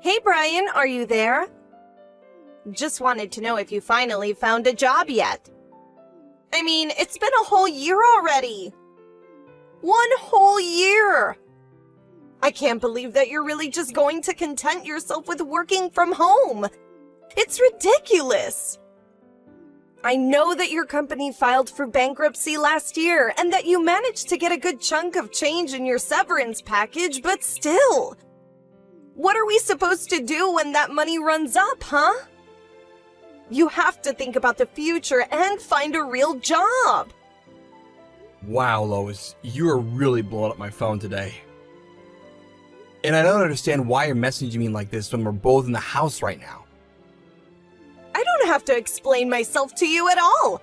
Hey Brian, are you there? Just wanted to know if you finally found a job yet. I mean, it's been a whole year already. 1 whole year! I can't believe that you're really just going to content yourself with working from home. It's ridiculous. I know that your company filed for bankruptcy last year and that you managed to get a good chunk of change in your severance package, but still. What are we supposed to do when that money runs up, huh? You have to think about the future and find a real job. Wow, Lois, you are really blowing up my phone today. And I don't understand why you're messaging me like this when we're both in the house right now. I don't have to explain myself to you at all.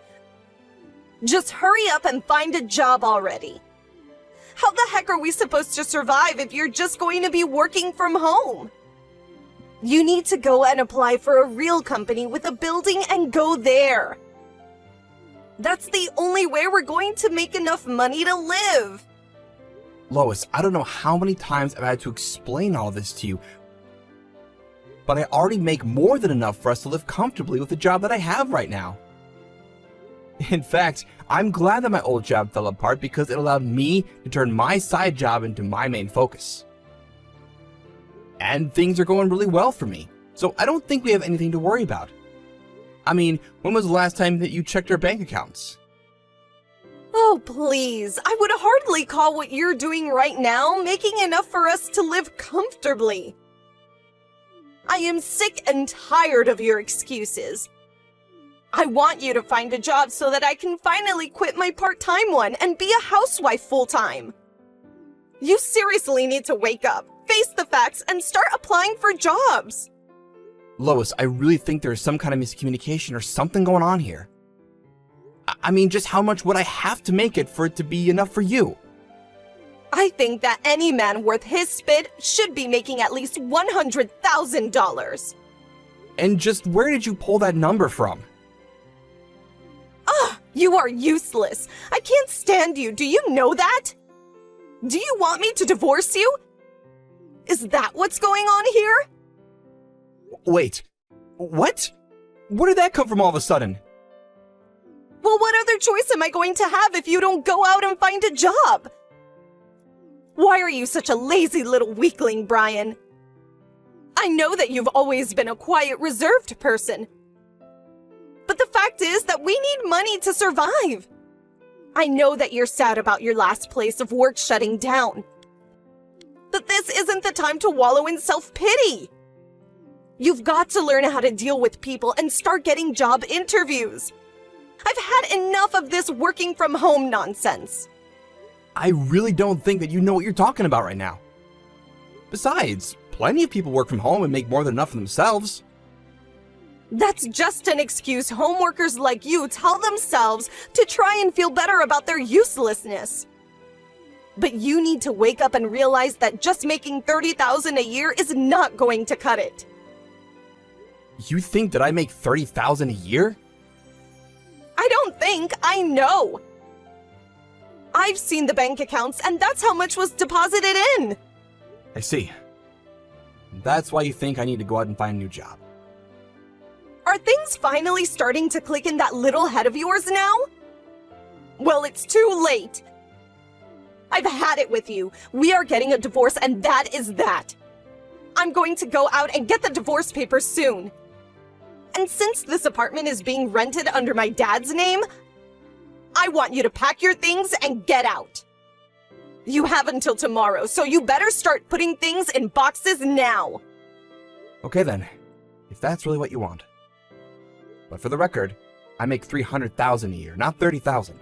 Just hurry up and find a job already. How the heck are we supposed to survive if you're just going to be working from home? You need to go and apply for a real company with a building and go there. That's the only way we're going to make enough money to live. Lois, I don't know how many times I've had to explain all this to you, but I already make more than enough for us to live comfortably with the job that I have right now. In fact, I'm glad that my old job fell apart because it allowed me to turn my side job into my main focus. And things are going really well for me, so I don't think we have anything to worry about. I mean, when was the last time that you checked our bank accounts? Oh, please. I would hardly call what you're doing right now making enough for us to live comfortably. I am sick and tired of your excuses. I want you to find a job so that I can finally quit my part-time one and be a housewife full-time. You seriously need to wake up, face the facts, and start applying for jobs. Lois, I really think there's some kind of miscommunication or something going on here. I mean, just how much would I have to make it for it to be enough for you? I think that any man worth his spit should be making at least $100,000. And just where did you pull that number from? You are useless. I can't stand you. Do you know that? Do you want me to divorce you? Is that what's going on here? Wait, what? Where did that come from all of a sudden? Well, what other choice am I going to have if you don't go out and find a job? Why are you such a lazy little weakling, Brian? I know that you've always been a quiet, reserved person. But the fact is that we need money to survive. I know that you're sad about your last place of work shutting down. But this isn't the time to wallow in self-pity. You've got to learn how to deal with people and start getting job interviews. I've had enough of this working from home nonsense. I really don't think that you know what you're talking about right now. Besides, plenty of people work from home and make more than enough for themselves. That's just an excuse home workers like you tell themselves to try and feel better about their uselessness. But you need to wake up and realize that just making $30,000 a year is not going to cut it. You think that I make $30,000 a year? I don't think, I know. I've seen the bank accounts and that's how much was deposited in. I see. That's why you think I need to go out and find a new job. Are things finally starting to click in that little head of yours now? Well, it's too late. I've had it with you. We are getting a divorce and that is that. I'm going to go out and get the divorce papers soon. And since this apartment is being rented under my dad's name, I want you to pack your things and get out. You have until tomorrow, so you better start putting things in boxes now. Okay then, if that's really what you want. But for the record, I make $300,000 a year, not $30,000.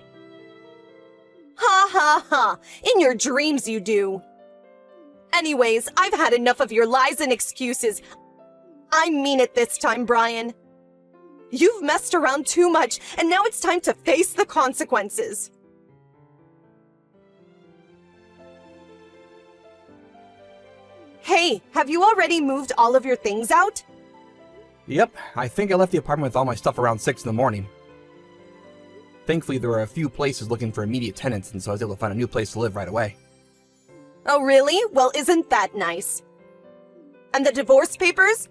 Ha ha ha, in your dreams you do. Anyways, I've had enough of your lies and excuses. I mean it this time, Brian. You've messed around too much, and now it's time to face the consequences. Hey, have you already moved all of your things out? Yep, I think I left the apartment with all my stuff around 6 in the morning. Thankfully, there were a few places looking for immediate tenants, and so I was able to find a new place to live right away. Oh really? Well, isn't that nice? And the divorce papers?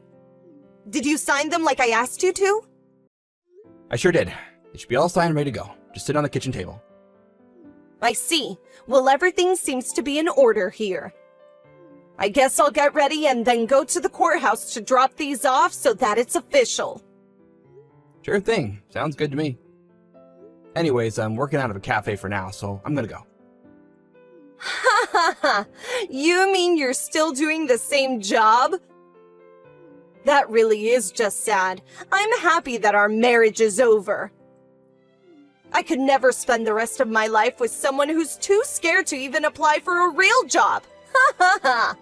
Did you sign them like I asked you to? I sure did. They should be all signed and ready to go. Just sit on the kitchen table. I see. Well, everything seems to be in order here. I guess I'll get ready and then go to the courthouse to drop these off so that it's official. Sure thing. Sounds good to me. Anyways, I'm working out of a cafe for now, so I'm gonna go. Ha ha ha! You mean you're still doing the same job? That really is just sad. I'm happy that our marriage is over. I could never spend the rest of my life with someone who's too scared to even apply for a real job. Ha ha ha!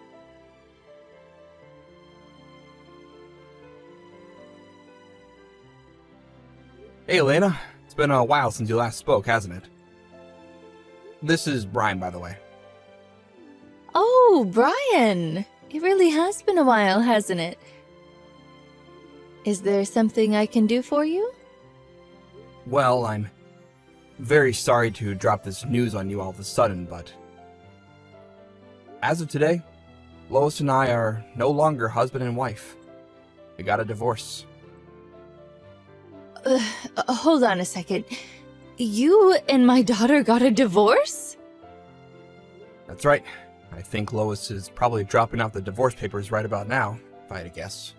Hey, Elena. It's been a while since you last spoke, hasn't it? This is Brian, by the way. Oh, Brian! It really has been a while, hasn't it? Is there something I can do for you? Well, I'm very sorry to drop this news on you all of a sudden, but as of today, Lois and I are no longer husband and wife. We got a divorce. Hold on a second. You and my daughter got a divorce? That's right. I think Lois is probably dropping off the divorce papers right about now, if I had to guess.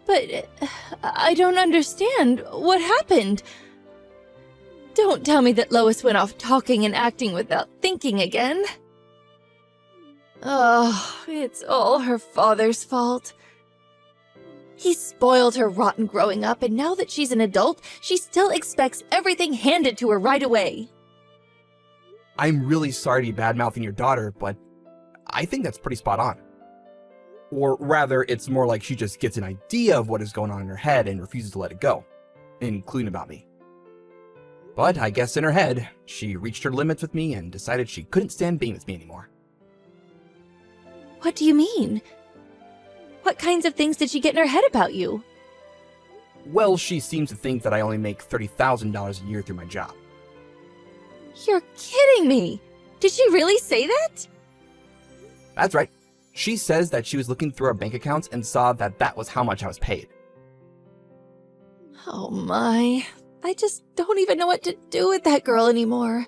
But I don't understand. What happened? Don't tell me that Lois went off talking and acting without thinking again. Oh, it's all her father's fault. He spoiled her rotten growing up, and now that she's an adult, she still expects everything handed to her right away. I'm really sorry to be bad-mouthing your daughter, but I think that's pretty spot on. Or rather, it's more like she just gets an idea of what is going on in her head and refuses to let it go, including about me. But I guess in her head, she reached her limits with me and decided she couldn't stand being with me anymore. What do you mean? What kinds of things did she get in her head about you? Well, she seems to think that I only make $30,000 a year through my job. You're kidding me! Did she really say that? That's right. She says that she was looking through our bank accounts and saw that that was how much I was paid. Oh my. I just don't even know what to do with that girl anymore.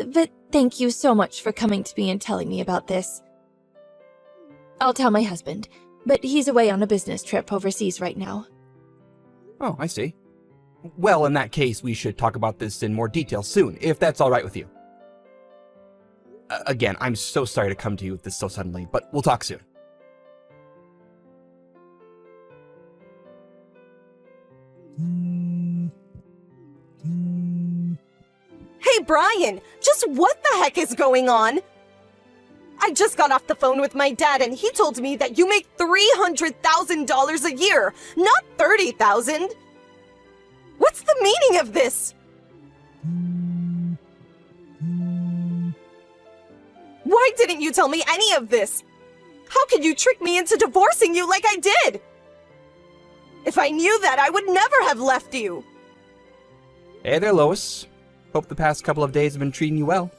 But thank you so much for coming to me and telling me about this. I'll tell my husband, but he's away on a business trip overseas right now. Oh, I see. Well, in that case, we should talk about this in more detail soon, if that's all right with you. Again, I'm so sorry to come to you with this so suddenly, but we'll talk soon. Hey, Brian! Just what the heck is going on? I just got off the phone with my dad and he told me that you make $300,000 a year, not $30,000. What's the meaning of this? Why didn't you tell me any of this? How could you trick me into divorcing you like I did? If I knew that, I would never have left you. Hey there, Lois. Hope the past couple of days have been treating you well.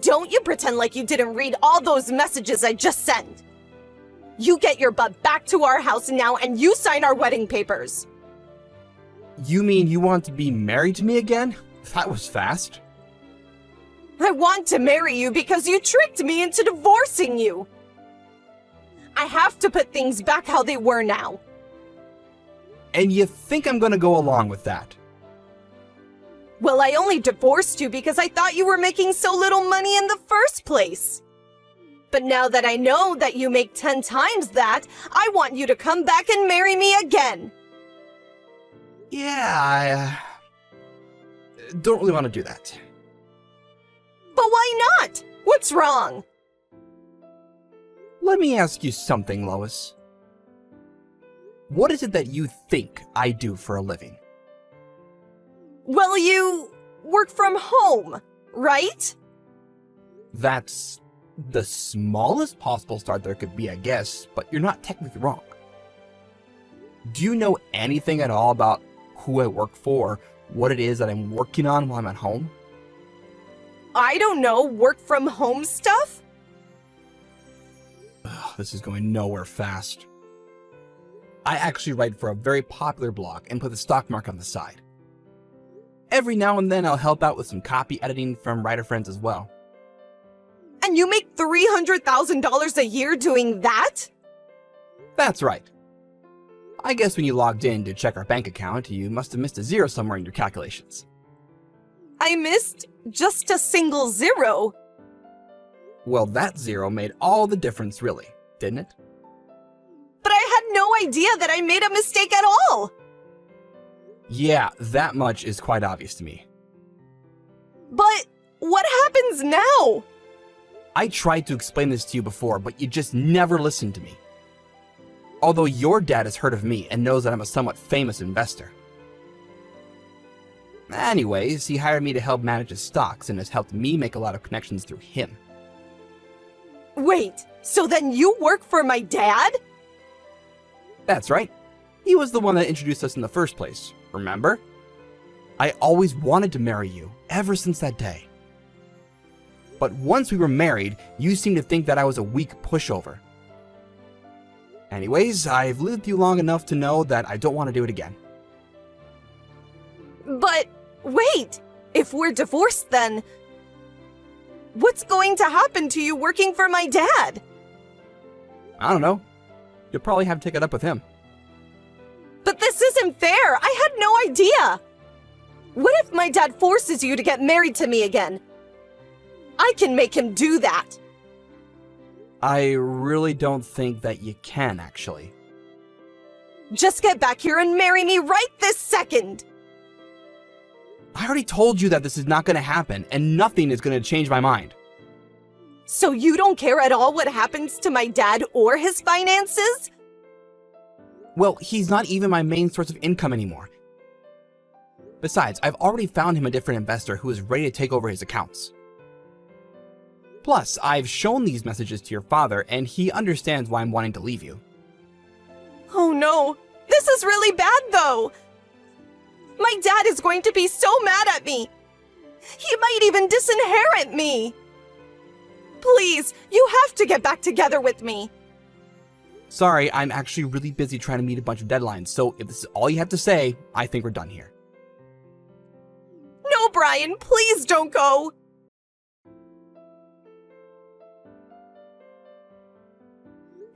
Don't you pretend like you didn't read all those messages I just sent. You get your butt back to our house now and you sign our wedding papers. You mean you want to be married to me again? That was fast. I want to marry you because you tricked me into divorcing you. I have to put things back how they were now. And you think I'm gonna go along with that? Well, I only divorced you because I thought you were making so little money in the first place. But now that I know that you make 10 times that, I want you to come back and marry me again. Yeah, I don't really want to do that. But why not? What's wrong? Let me ask you something, Lois. What is it that you think I do for a living? Well, you work from home, right? That's the smallest possible start there could be, I guess, but you're not technically wrong. Do you know anything at all about who I work for, what it is that I'm working on while I'm at home? I don't know, work from home stuff? Ugh, this is going nowhere fast. I actually write for a very popular blog and put the stock market on the side. Every now and then I'll help out with some copy editing from writer friends as well. And you make $300,000 a year doing that? That's right. I guess when you logged in to check our bank account, you must have missed a zero somewhere in your calculations. I missed just a single zero. Well, that zero made all the difference, really, didn't it? But I had no idea that I made a mistake at all. Yeah, that much is quite obvious to me. But what happens now? I tried to explain this to you before, but you just never listened to me. Although your dad has heard of me and knows that I'm a somewhat famous investor. Anyways, he hired me to help manage his stocks and has helped me make a lot of connections through him. Wait, so then you work for my dad? That's right. He was the one that introduced us in the first place, remember? I always wanted to marry you, ever since that day. But once we were married, you seemed to think that I was a weak pushover. Anyways, I've lived with you long enough to know that I don't want to do it again. But wait, if we're divorced then, what's going to happen to you working for my dad? I don't know. You'll probably have to take it up with him. But this isn't fair. I had no idea. What if my dad forces you to get married to me again? I can make him do that. I really don't think that you can, actually. Just get back here and marry me right this second. I already told you that this is not going to happen, and nothing is going to change my mind. So you don't care at all what happens to my dad or his finances? Well, he's not even my main source of income anymore. Besides, I've already found him a different investor who is ready to take over his accounts. Plus, I've shown these messages to your father, and he understands why I'm wanting to leave you. Oh no, this is really bad though. My dad is going to be so mad at me. He might even disinherit me. Please, you have to get back together with me. Sorry, I'm actually really busy trying to meet a bunch of deadlines, so if this is all you have to say, I think we're done here. No, Brian, please don't go.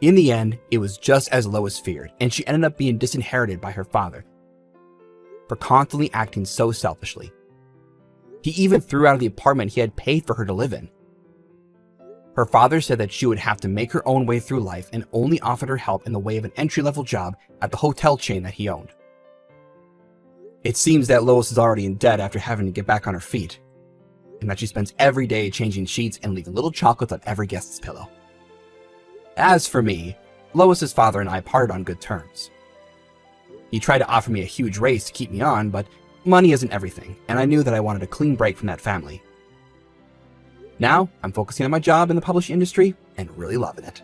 In the end, it was just as Lois feared, and she ended up being disinherited by her father for constantly acting so selfishly. He even threw out of the apartment he had paid for her to live in. Her father said that she would have to make her own way through life and only offered her help in the way of an entry-level job at the hotel chain that he owned. It seems that Lois is already in debt after having to get back on her feet, and that she spends every day changing sheets and leaving little chocolates on every guest's pillow. As for me, Lois's father and I parted on good terms. He tried to offer me a huge raise to keep me on, but money isn't everything, and I knew that I wanted a clean break from that family. Now, I'm focusing on my job in the publishing industry and really loving it.